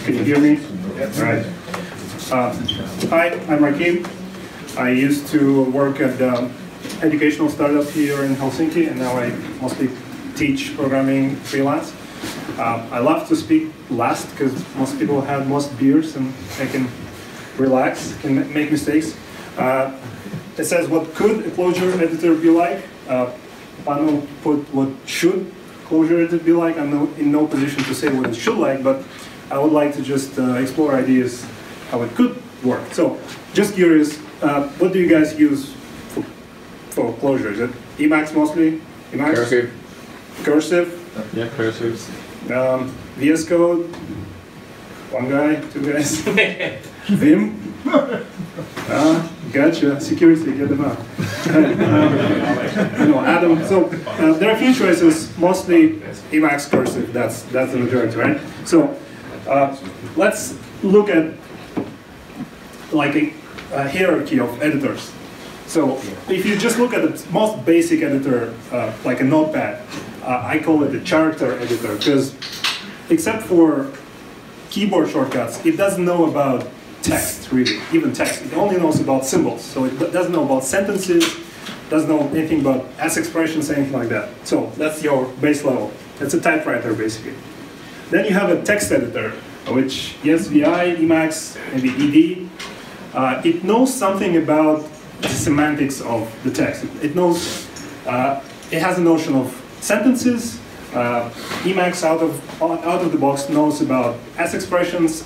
Can you hear me? Yes. Right. Hi, I'm Rakhim. I used to work at the educational startup here in Helsinki, and now I mostly teach programming freelance. I love to speak last because most people have most beers and I can relax, can make mistakes. It says, what could a Clojure editor be like? Panu put what should Clojure editor be like. I'm in no position to say what it should like, but I would like to just explore ideas how it could work. So, just curious, what do you guys use for Clojure? Is it Emacs mostly? Emacs? Cursive. Cursive? Yeah, cursive. VS Code? One guy, two guys? Vim? Gotcha, security, get them out. Adam, so there are a few choices, mostly Emacs cursive, that's the majority, right? So let's look at like a hierarchy of editors. So if you just look at the most basic editor, like a notepad, I call it a character editor, because except for keyboard shortcuts, it doesn't know about text, really, even text. It only knows about symbols. So it doesn't know about sentences, doesn't know anything about S expressions, anything like that. So that's your base level. It's a typewriter, basically. Then you have a text editor, which, yes, VI, Emacs, maybe ED. It knows something about the semantics of the text. It knows, it has a notion of sentences. Emacs out of the box knows about S expressions,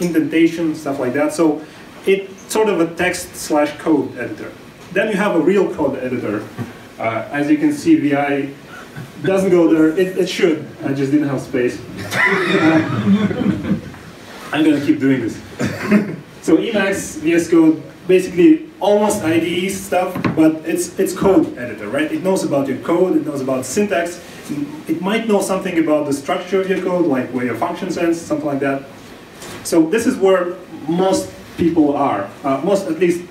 indentation, stuff like that. So it's sort of a text/code editor. Then you have a real code editor. As you can see, VI doesn't go there. It should. I just didn't have space. I'm going to keep doing this. So Emacs, VS Code, basically almost IDE stuff, but it's code editor, right? It knows about your code, it knows about syntax. It might know something about the structure of your code, like where your functions ends, something like that. So this is where most people are. Most, at least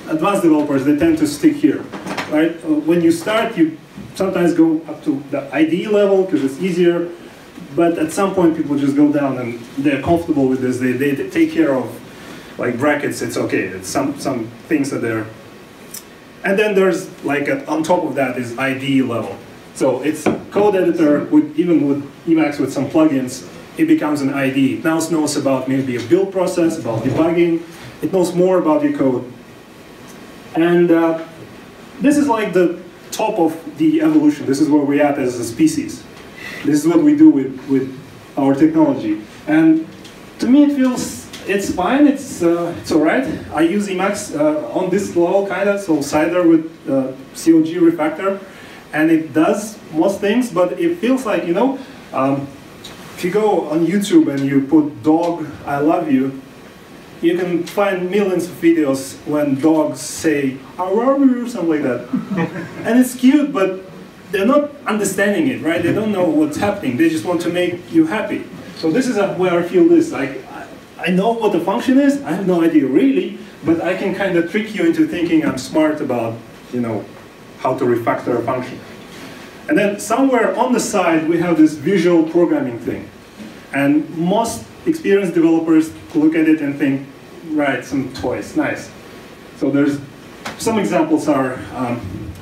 advanced developers, they tend to stick here, right? When you start, you sometimes go up to the IDE level because it's easier, but at some point people just go down and they're comfortable with this. They take care of like brackets, it's okay. It's some things that they're, and then there's like on top of that is IDE level. So it's code editor even with Emacs with some plugins. It becomes an IDE. It now knows about maybe a build process, about debugging. It knows more about your code. And this is like the top of the evolution. This is where we're at as a species. This is what we do with our technology. And to me it feels, it's fine, it's all right. I use Emacs on this level kind of, so Cider with COG refactor. And it does most things, but it feels like, you know, if you go on YouTube and you put dog, I love you, you can find millions of videos when dogs say, I love you, or something like that. And it's cute, but they're not understanding it, right? They don't know what's happening. They just want to make you happy. So this is where I feel this. Like, I know what the function is. I have no idea really, but I can kind of trick you into thinking I'm smart about, you know, how to refactor a function. And then somewhere on the side, we have this visual programming thing. And most experienced developers look at it and think, right, some toys, nice. So there's some examples are,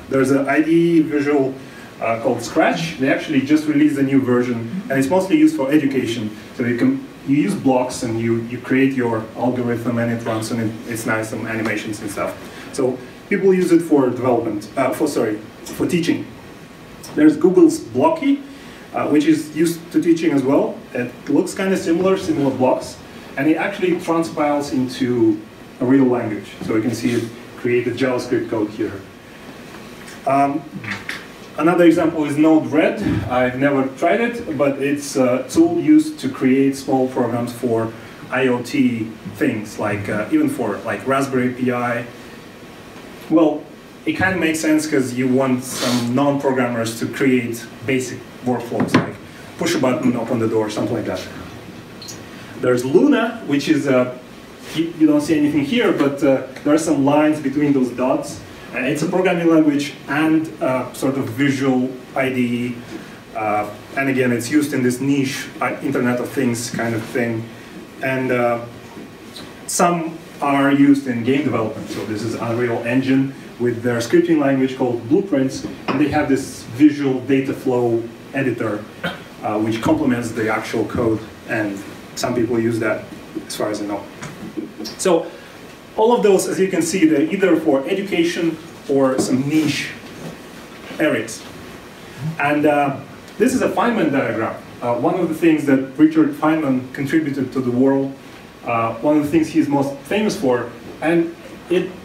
there's an IDE visual called Scratch. They actually just released a new version, and it's mostly used for education. So you use blocks and you create your algorithm and it runs, and it's nice, some animations and stuff. So people use it for development, for teaching. There's Google's Blocky, which is used to teaching as well. It looks kind of similar blocks, and it actually transpiles into a real language. So you can see it create a JavaScript code here. Another example is Node-RED. I've never tried it, but it's a tool used to create small programs for IoT things, like even for like Raspberry Pi. Well, it kind of makes sense because you want some non-programmers to create basic workflows, like push a button, open the door, something like that. There's Luna, which is, you don't see anything here, but there are some lines between those dots. It's a programming language and sort of visual IDE. And again, it's used in this niche Internet of Things kind of thing. And some are used in game development. So this is Unreal Engine with their scripting language called Blueprints, and they have this visual data flow editor which complements the actual code, and some people use that as far as I know. So all of those, as you can see, they're either for education or some niche areas. And this is a Pieman diagram. One of the things that Richard Pieman contributed to the world, one of the things he's most famous for, and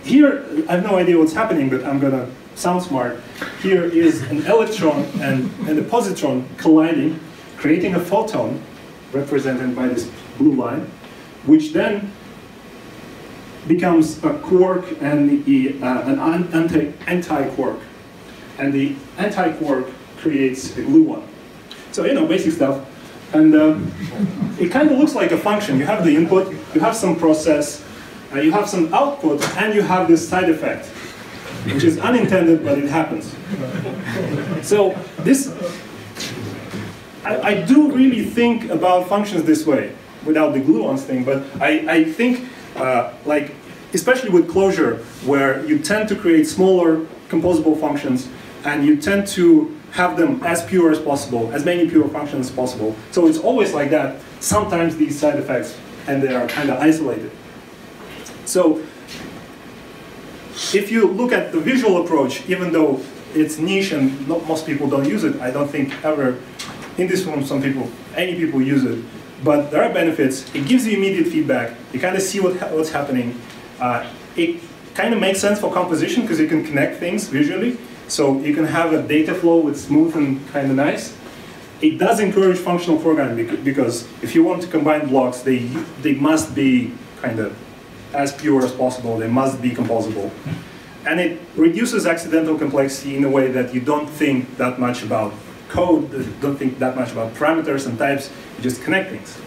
here, I have no idea what's happening, but I'm gonna sound smart. Here is an electron and a positron colliding, creating a photon, represented by this blue line, which then becomes a quark and an anti-quark. And the anti-quark creates a gluon. So, you know, basic stuff. And it kind of looks like a function. You have the input, you have some process, you have some output, and you have this side effect, which is unintended, but it happens. So this, I do really think about functions this way, without the gluons thing, but I think, like, especially with Clojure, where you tend to create smaller composable functions, and you tend to have them as pure as possible, as many pure functions as possible. So it's always like that. Sometimes these side effects, and they are kind of isolated. So if you look at the visual approach, even though it's niche and most people don't use it, I don't think ever in this room any people use it, but there are benefits. It gives you immediate feedback. You kind of see what's happening. It kind of makes sense for composition because you can connect things visually. So you can have a data flow with smooth and kind of nice. It does encourage functional programming because if you want to combine blocks, they must be kind of as pure as possible. They must be composable. And it reduces accidental complexity in a way that you don't think that much about code, don't think that much about parameters and types, you just connect things.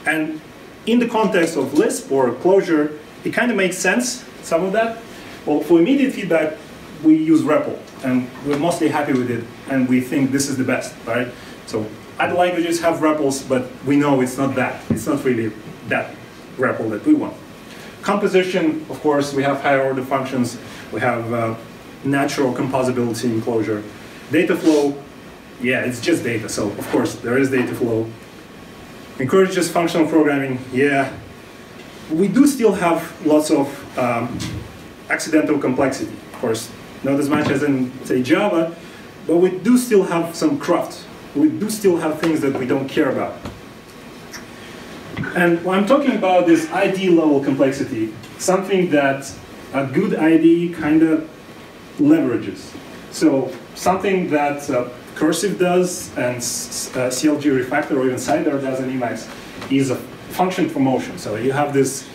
And in the context of Lisp or Clojure, it kind of makes sense, some of that. Well, for immediate feedback, we use REPL, and we're mostly happy with it, and we think this is the best, right? So other languages have REPLs, but we know it's not that. It's not really that REPL that we want. Composition, of course, we have higher order functions. We have natural composability in Clojure. Data flow, yeah, it's just data, so of course there is data flow. Encourages functional programming, yeah. We do still have lots of accidental complexity, of course. Not as much as in, say, Java, but we do still have some cruft. We do still have things that we don't care about. And when I'm talking about this ID level complexity, something that a good ID kind of leverages. So something that Cursive does and CLG Refactor or even Cider does in Emacs is a function for motion. So you have this,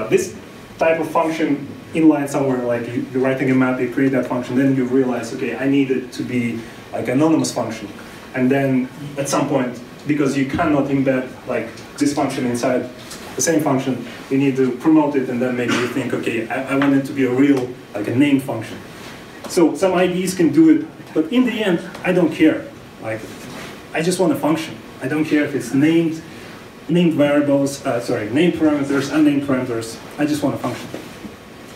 this type of function inline somewhere, like you're writing a map, you create that function, then you realize, okay, I need it to be like an anonymous function. And then at some point, because you cannot embed like this function inside the same function, you need to promote it, and then maybe you think, okay, I want it to be a real, like a named function. So some IDEs can do it, but in the end, I don't care. Like, I just want a function. I don't care if it's named variables, named parameters, unnamed parameters. I just want a function.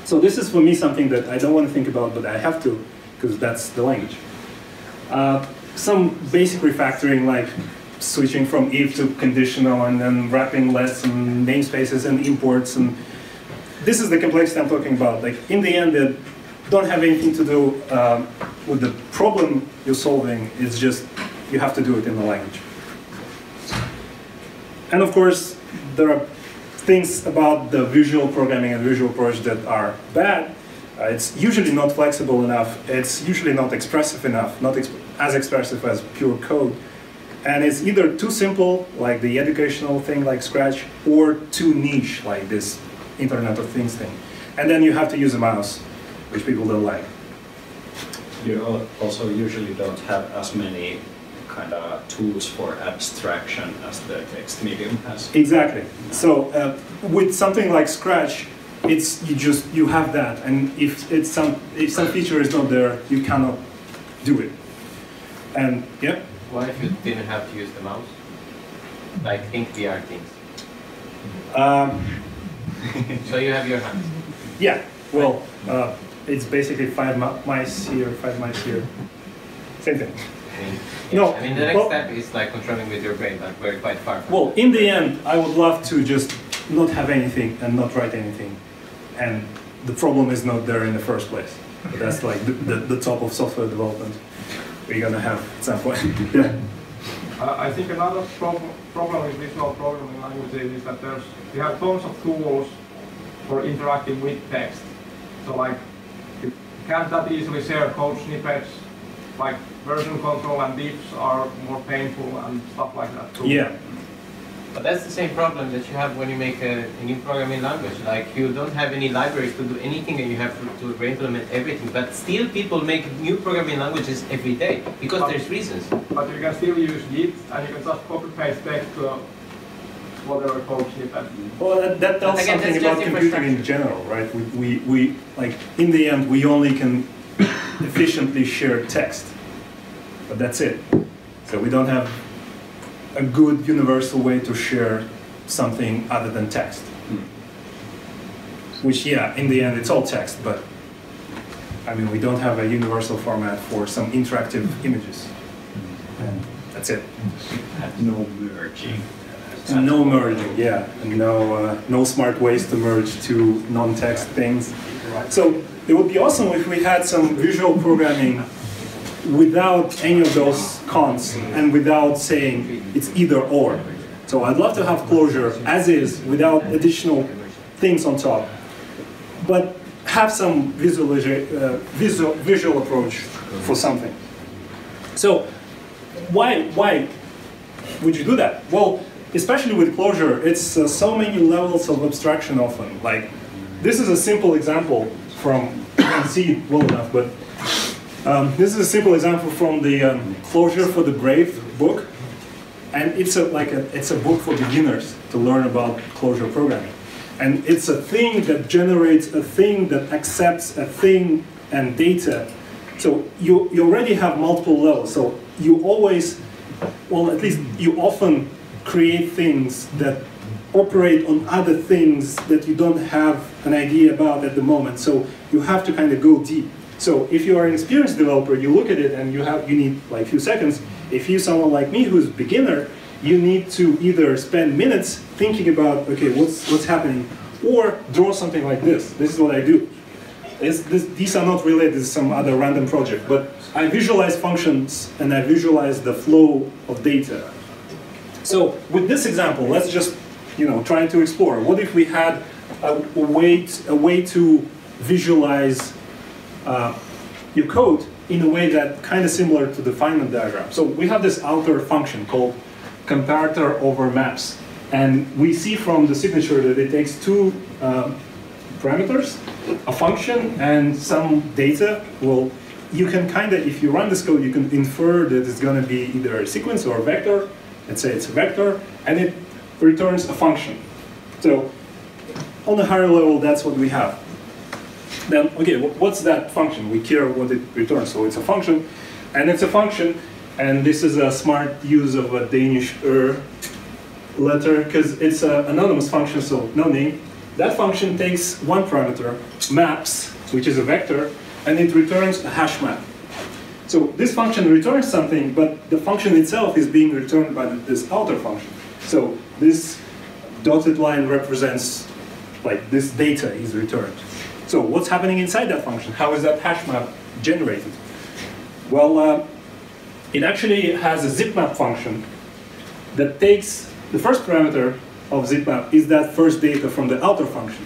So this is for me something that I don't want to think about, but I have to, because that's the language. Some basic refactoring, like switching from if to conditional and then wrapping less and namespaces and imports. And this is the complexity I'm talking about. Like in the end, it don't have anything to do with the problem you're solving. It's just you have to do it in the language. And of course, there are things about the visual programming and visual approach that are bad. It's usually not flexible enough. It's usually not expressive enough, not as expressive as pure code. And it's either too simple, like the educational thing like Scratch, or too niche, like this Internet of Things thing. And then you have to use a mouse, which people don't like. You also usually don't have as many kind of tools for abstraction as the text medium has. Exactly. So with something like Scratch, you have that, and if some feature is not there, you cannot do it. And yeah. What if you didn't have to use the mouse? Like think VR things. So you have your hands. Yeah, well, it's basically 5 mice here, 5 mice here. Same thing. No, I mean, the next step is like controlling with your brain, but we're quite far from well, in the end, I would love to just not have anything and not write anything. And the problem is not there in the first place. But that's like the top of software development we're going to have at some point. Yeah. I think another problem with visual programming languages is that we have tons of tools for interacting with text. So like, you can't that easily share code snippets, like version control and diffs are more painful and stuff like that too. Yeah. But that's the same problem that you have when you make a new programming language. Like, you don't have any libraries to do anything and you have to re-implement everything. But still people make new programming languages every day because there's reasons. But you can still use Git and you can just copy-paste text to whatever code snippet. Well, that tells Again, something about computing in general, right? We like, in the end, we only can efficiently share text. But that's it. So we don't have a good universal way to share something other than text. Which, yeah, in the end, it's all text, but I mean, we don't have a universal format for some interactive images. And that's it. No merging. No merging, yeah, and no smart ways to merge two non-text things. So it would be awesome if we had some visual programming without any of those cons and without saying it's either or. So I'd love to have Clojure as is without additional things on top, but have some visual approach for something. So why would you do that? Well, especially with Clojure, it's so many levels of abstraction often. Like, this is a simple example from, you can see it well enough, but this is a simple example from the Clojure for the Brave book. And it's a book for beginners to learn about Clojure programming. And it's a thing that generates a thing that accepts a thing and data. So you already have multiple levels. So you always, well, at least you often create things that operate on other things that you don't have an idea about at the moment. So you have to kind of go deep. So if you are an experienced developer, you look at it and you need like a few seconds. If you're someone like me who's a beginner, you need to either spend minutes thinking about, okay, what's happening, or draw something like this. This is what I do. These are not related to some other random project, but I visualize functions and I visualize the flow of data. So with this example, let's just try to explore. What if we had a way to visualize your code in a way that kind of similar to the Pieman diagram. So we have this outer function called comparator over maps. And we see from the signature that it takes two parameters, a function and some data. Well, you can kind of, if you run this code, you can infer that it's going to be either a sequence or a vector. Let's say it's a vector, and it returns a function. So on a higher level, that's what we have. Then, okay, what's that function? We care what it returns. So it's a function, and it's a function, and this is a smart use of a Danish letter, because it's an anonymous function, so no name. That function takes one parameter, maps, which is a vector, and it returns a hash map. So this function returns something, but the function itself is being returned by this outer function. So this dotted line represents, like, this data is returned. So what's happening inside that function? How is that hash map generated? Well, it actually has a zip map function that takes the first parameter of zip map is that first data from the outer function.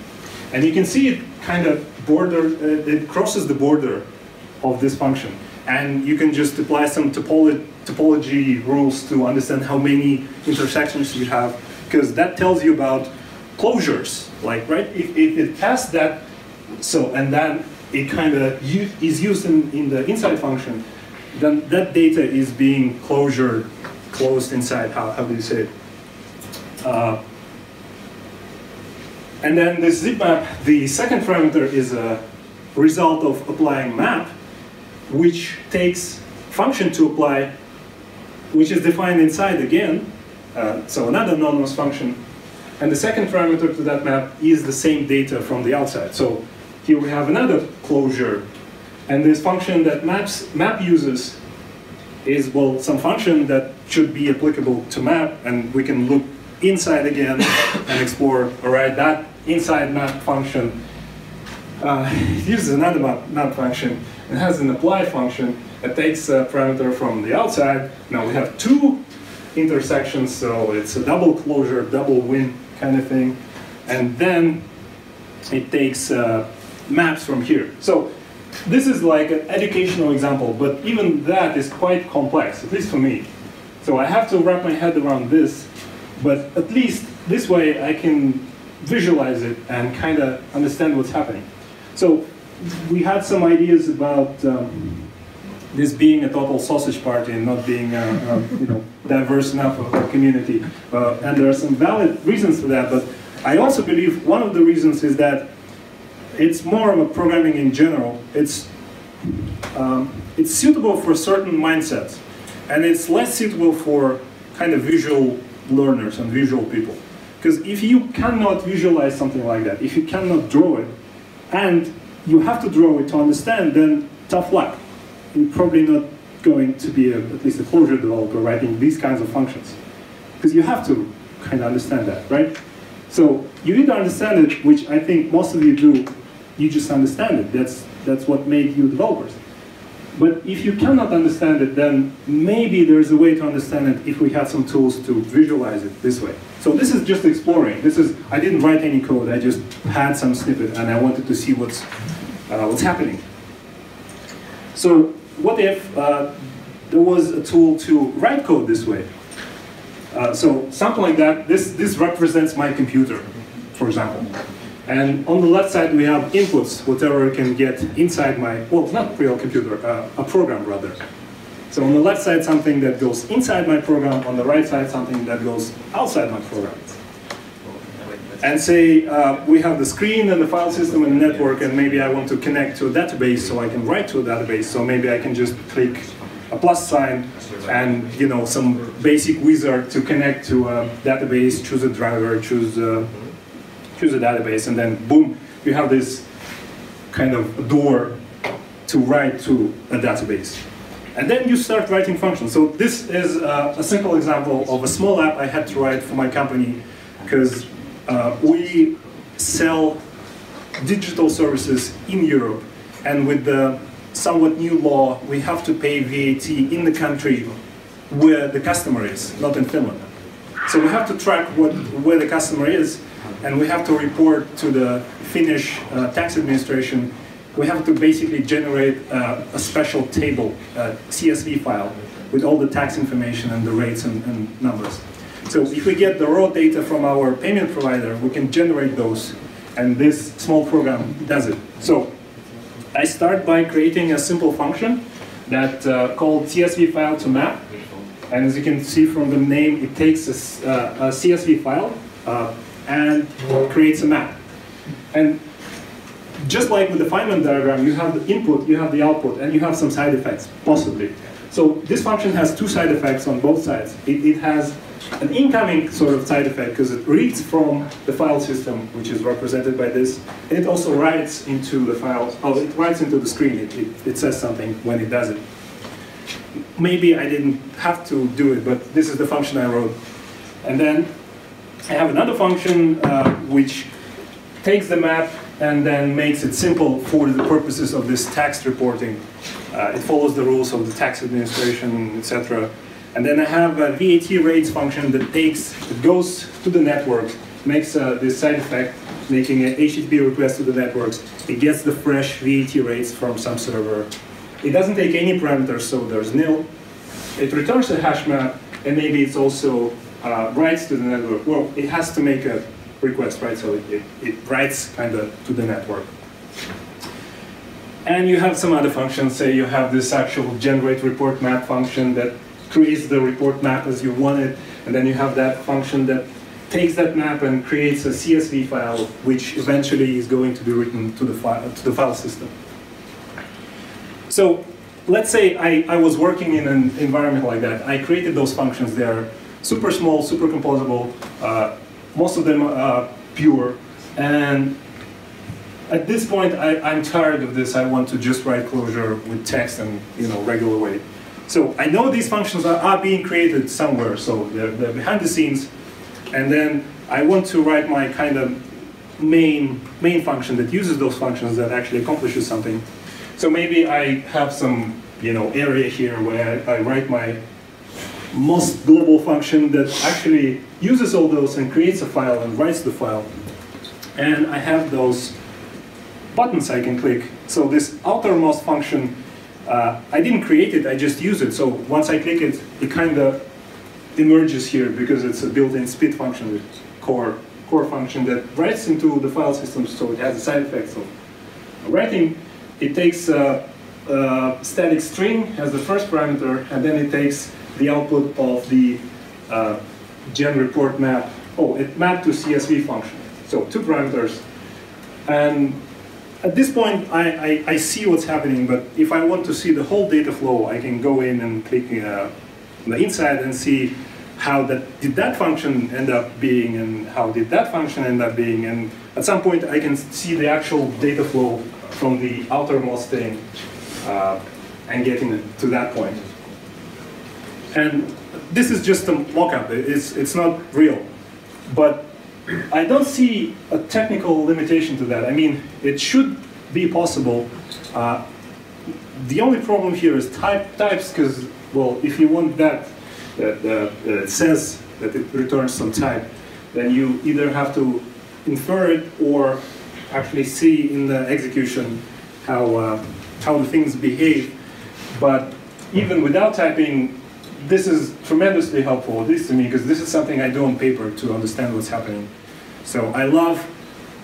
And you can see it kind of it crosses the border of this function. And you can just apply some topology rules to understand how many intersections you have, because that tells you about closures. Like, right, if it passed that, and then it kind of is used in the inside function, then that data is being closed inside. How do you say it? And then this zip map, the second parameter is a result of applying map, which takes function to apply, which is defined inside again. So another anonymous function. And the second parameter to that map is the same data from the outside. So here we have another Clojure. And this function that map uses is, well, some function that should be applicable to map, and we can look inside again and explore, all right, that inside map function uses another map function. It has an apply function that takes a parameter from the outside. Now we have two intersections, so it's a double closure, double win kind of thing. And then it takes maps from here. So this is like an educational example, but even that is quite complex, at least for me. So I have to wrap my head around this, but at least this way I can visualize it and kind of understand what's happening. So we had some ideas about this being a total sausage party and not being diverse enough of a community. And there are some valid reasons for that, but I also believe one of the reasons is that it's more of a programming in general. It's suitable for certain mindsets, and it's less suitable for kind of visual learners and visual people. Because if you cannot visualize something like that, if you cannot draw it, and you have to draw it to understand, then tough luck. You're probably not going to be at least a Clojure developer writing these kinds of functions. Because you have to kind of understand that, right? So you either understand it, which I think most of you do, you just understand it. That's what made you developers. But if you cannot understand it, then maybe there's a way to understand it if we had some tools to visualize it this way. So this is just exploring. I didn't write any code. I just had some snippet, and I wanted to see what's happening. So what if there was a tool to write code this way? So something like that. This represents my computer, for example. And on the left side, we have inputs, whatever I can get inside my, well, not real computer, a program rather. So on the left side, something that goes inside my program. On the right side, something that goes outside my program. And say we have the screen and the file system and the network, and maybe I want to connect to a database so I can write to a database. So maybe I can just click a plus sign and some basic wizard to connect to a database, choose a driver, choose a database, and then boom, you have this kind of door to write to a database. And then you start writing functions. So this is a simple example of a small app I had to write for my company, because we sell digital services in Europe, and with the somewhat new law, we have to pay VAT in the country where the customer is, not in Finland. So we have to track where the customer is, and we have to report to the Finnish tax administration. We have to basically generate a special table, a CSV file, with all the tax information and the rates and numbers. So if we get the raw data from our payment provider, we can generate those, and this small program does it. So I start by creating a simple function that called CSV file to map. And as you can see from the name, it takes a CSV file and creates a map. And just like with the Pieman diagram, you have the input, you have the output, and you have some side effects, possibly. So this function has two side effects on both sides. It has an incoming sort of side effect because it reads from the file system, which is represented by this, and it also writes into the file. Oh, it writes into the screen. It says something when it does it. Maybe I didn't have to do it, but this is the function I wrote. And then I have another function which takes the map and then makes it simple for the purposes of this tax reporting. It follows the rules of the tax administration, etc. And then I have a VAT rates function that goes to the network, makes this side effect, making an HTTP request to the network. It gets the fresh VAT rates from some server. It doesn't take any parameters, so there's nil. It returns a hash map, and maybe it's also writes to the network. Well, it has to make a request, right? So it writes kind of to the network. And you have some other functions. Say you have this actual generate report map function that creates the report map as you want it, and then you have that function that takes that map and creates a CSV file, which eventually is going to be written to the file system. So let's say I was working in an environment like that. I created those functions. They are super small, super composable. most of them are pure. And at this point, I'm tired of this. I want to just write Clojure with text and regular way. So I know these functions are being created somewhere, so they're behind the scenes. And then I want to write my kind of main function that uses those functions that actually accomplishes something. So maybe I have some area here where I write my most global function that actually uses all those and creates a file and writes the file. And I have those buttons I can click. So this outermost function, I didn't create it, I just use it. So once I click it, it kind of emerges here because it's a built-in split function with core function that writes into the file system, so it has a side effect of writing. It takes a static string as the first parameter, and then it takes the output of the gen report map. Oh, it mapped to CSV function. So 2 parameters. And at this point, I see what's happening, but if I want to see the whole data flow, I can go in and click on the inside and see how did that function end up being, and how did that function end up being. And at some point, I can see the actual data flow from the outermost thing and getting to that point. And this is just a mock-up. It's not real. But I don't see a technical limitation to that. I mean, it should be possible. The only problem here is types, because, well, if you want that it says that it returns some type, then you either have to infer it or actually see in the execution how the things behave. But even without typing, this is tremendously helpful, at least to me, because this is something I do on paper to understand what's happening. So I love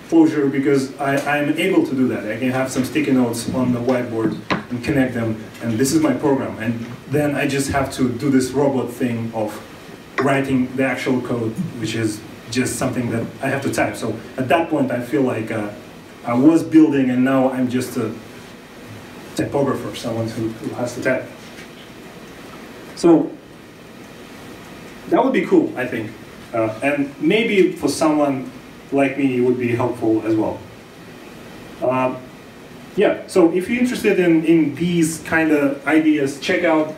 Clojure because I'm able to do that. I can have some sticky notes on the whiteboard and connect them, and this is my program. And then I just have to do this robot thing of writing the actual code, which is just something that I have to type. So at that point, I feel like I was building, and now I'm just a typographer, someone who has to type. So that would be cool, I think. And maybe for someone like me, it would be helpful as well. Yeah, so if you're interested in these kind of ideas, check out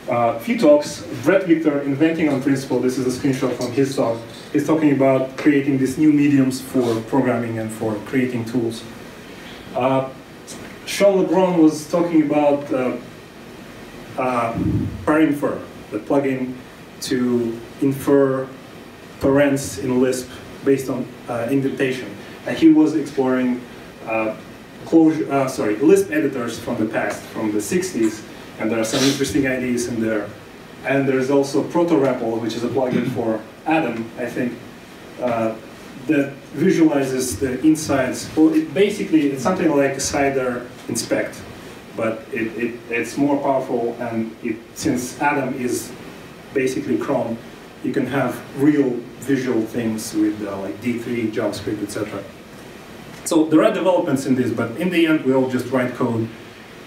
a few talks. Brett Victor, Inventing on Principle, this is a screenshot from his talk. He's talking about creating these new mediums for programming and for creating tools. Sean LeBron was talking about parinfer, the plugin to infer parents in Lisp based on indentation. And he was exploring Lisp editors from the past, from the 60s, and there are some interesting ideas in there. And there's also ProtoRapple, which is a plugin for Atom, I think, that visualizes the insides. Well, it's something like Cider Inspect, but it's more powerful, and since Atom is basically Chrome, you can have real visual things with like D3, JavaScript, etc. So there are developments in this, but in the end, we all just write code,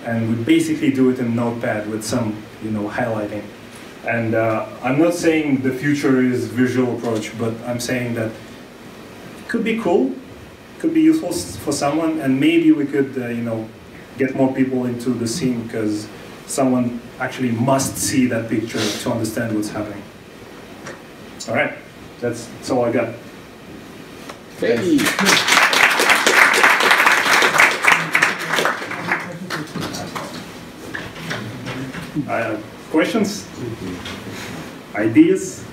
and we basically do it in Notepad with some, highlighting. And I'm not saying the future is visual approach, but I'm saying that it could be cool, could be useful for someone, and maybe we could, get more people into the scene, because someone actually must see that picture to understand what's happening. All right, that's all I got. Hey. Questions? Ideas?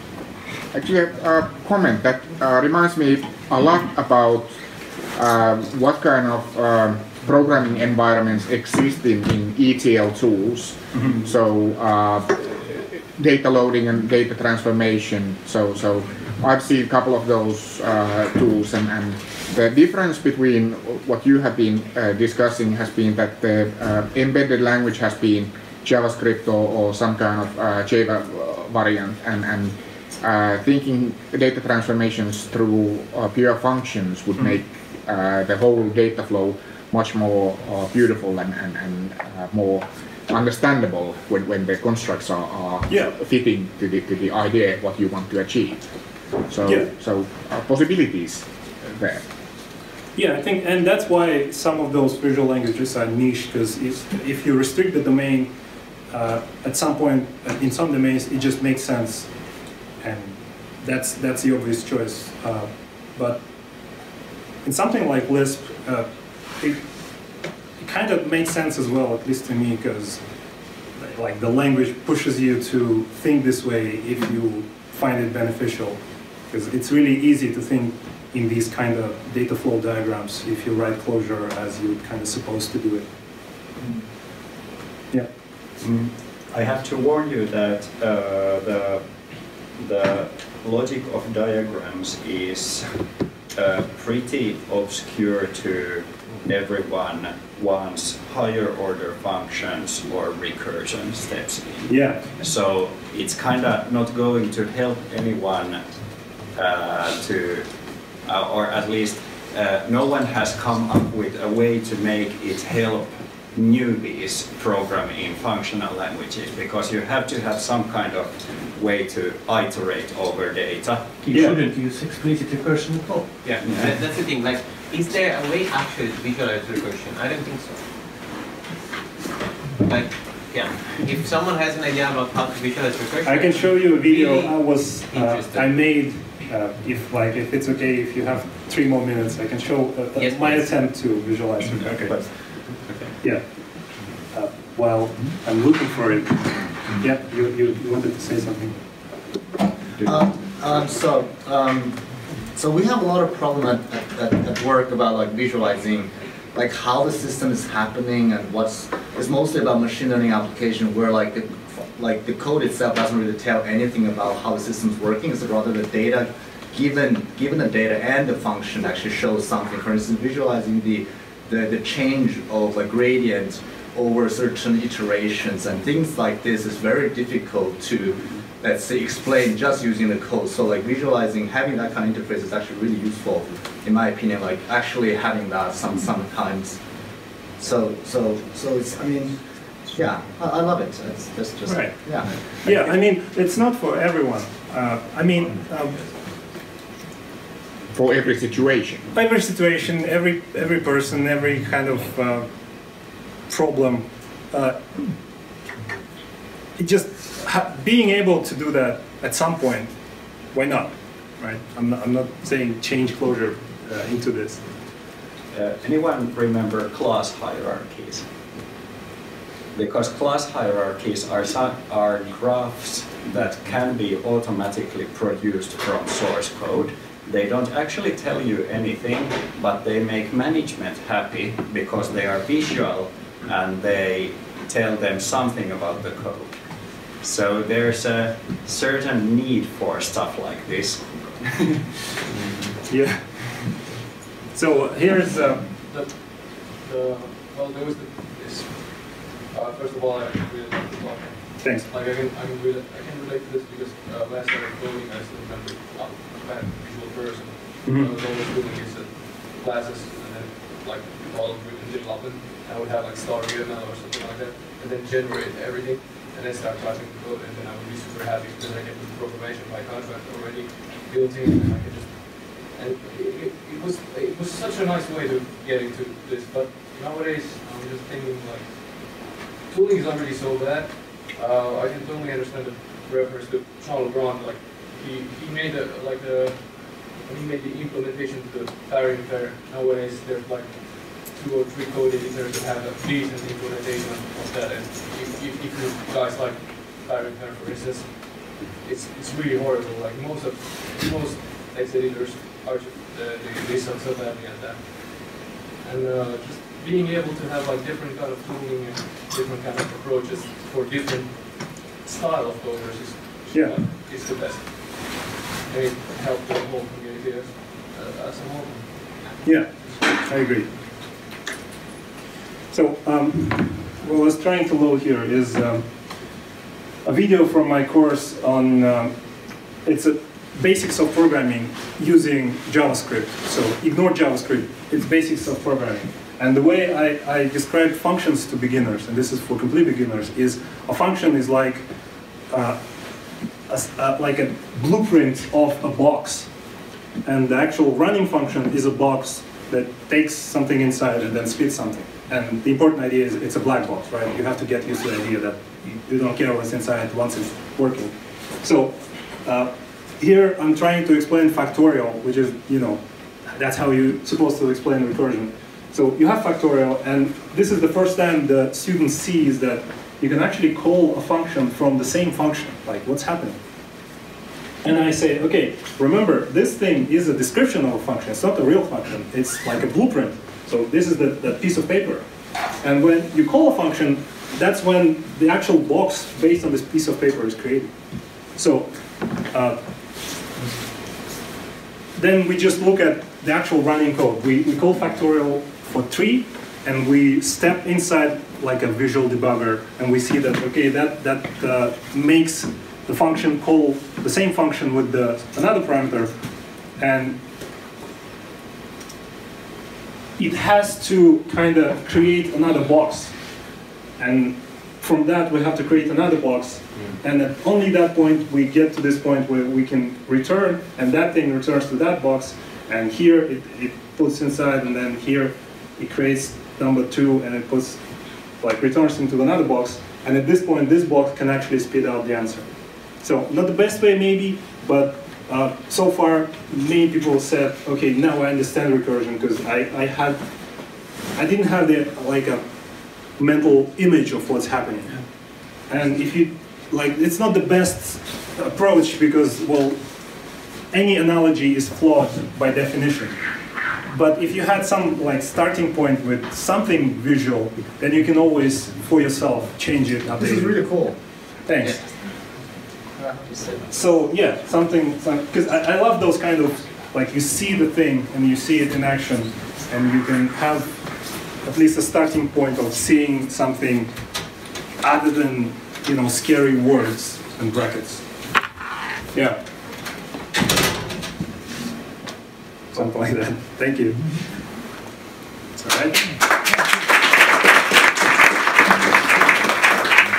Actually, a comment that reminds me a lot about what kind of programming environments exist in ETL tools. Mm-hmm. So data loading and data transformation. So I've seen a couple of those tools, and the difference between what you have been discussing has been that the embedded language has been JavaScript or some kind of Java variant, and thinking data transformations through pure functions would make the whole data flow much more beautiful and more understandable when the constructs are fitting to the idea what you want to achieve. So, Yeah. so possibilities there. Yeah, I think, and that's why some of those visual languages are niche, because if you restrict the domain, at some point, in some domains, it just makes sense, and that's the obvious choice. But in something like Lisp, it kind of makes sense as well, at least to me, because like the language pushes you to think this way if you find it beneficial, because it's really easy to think in these kind of data flow diagrams if you write Clojure as you're kind of supposed to do it. Yeah. I have to warn you that the logic of diagrams is pretty obscure to everyone once higher order functions or recursion steps in. Yeah. So it's kind of not going to help anyone or at least no one has come up with a way to make it help newbies program in functional languages, because you have to have some kind of way to iterate over data. You shouldn't use explicit recursion at all. Yeah, that's the thing. Like, is there a way actually to visualize recursion? I don't think so. Like, yeah, if someone has an idea about how to visualize recursion, I can show you a video really I made. If it's okay, if you have 3 more minutes, I can show yes, my please. attempt to visualize it. Okay. Okay. Yeah. While I'm looking for it. Yeah, you wanted to say something. So we have a lot of problem at work about like visualizing like how the system is happening, and it's mostly about machine learning application where like the code itself doesn't really tell anything about how the system's working. It's rather the data, given the data and the function actually shows something. For instance, visualizing the change of a gradient over certain iterations and things like this is very difficult to, let's say, explain just using the code. So like visualizing, having that kind of interface is actually really useful, in my opinion, like actually having that sometimes. So it's, I mean, yeah, I love it. That's just, Right. yeah. Yeah, I mean, it's not for everyone. For every situation. Every situation, every person, every kind of problem. Being able to do that at some point, why not? Right? I'm not saying change Clojure into this. Anyone remember class hierarchies? Because class hierarchies are graphs that can be automatically produced from source code. They don't actually tell you anything, but they make management happy because they are visual and they tell them something about the code. So there's a certain need for stuff like this. Yeah. So here's well, there was this. First of all, I really like the talk. thanks. Like I can relate to this because last time I was coding, I still remember I'm a bad visual person. I was always doing is classes and then like model-driven development. I would have like star UML or something like that, and then generate everything, and then start typing the code, and then I would be super happy because I get the programmation by contract already built in, and I could just. And it was such a nice way to get into this, but nowadays I'm just thinking like tooling is already so bad. I can totally understand the reference to Charles Brown. Like he made when he made the implementation to the pairing pair. Nowadays there's like 2 or 3 code editors that have a decent implementation of that. And if you guys like pairing pair, for instance, it's really horrible. Like most text editors are they suck so badly at that. And just being able to have like different kind of tooling and different kind of approaches for different style of coders is the best. And it helps the whole community as a whole. Yeah, I agree. So what I was trying to load here is a video from my course on it's a basics of programming using JavaScript. So ignore JavaScript, it's basics of programming. And the way I describe functions to beginners, and this is for complete beginners, is a function is like like a blueprint of a box. And the actual running function is a box that takes something inside and then spits something. And the important idea is it's a black box, right? You have to get used to the idea that you don't care what's inside once it's working. So here I'm trying to explain factorial, which is, that's how you're supposed to explain recursion. So you have factorial, and this is the first time the student sees that you can actually call a function from the same function, like what's happening. And I say, okay, remember, this thing is a description of a function. It's not a real function. It's like a blueprint. So this is the piece of paper. And when you call a function, that's when the actual box based on this piece of paper is created. So then we just look at the actual running code. We call factorial for tree, and we step inside like a visual debugger, and we see that, okay, that makes the function call the same function with another parameter, and it has to kind of create another box. And from that, we have to create another box. And at only that point, we get to this point where we can return, and that thing returns to that box. And here, it puts inside, and then here, it creates number 2, and it puts, like, returns into another box. And at this point, this box can actually spit out the answer. So not the best way, maybe, but so far, many people said, okay, now I understand recursion, because I didn't have a mental image of what's happening. And if you, it's not the best approach, because, well, any analogy is flawed by definition. But if you had some starting point with something visual, then you can always, for yourself, change it. This is really cool. Thanks. So yeah, because I love those kind of, you see the thing and you see it in action, and you can have at least a starting point of seeing something other than, scary words and brackets. Yeah. Something like that. Thank you. All right.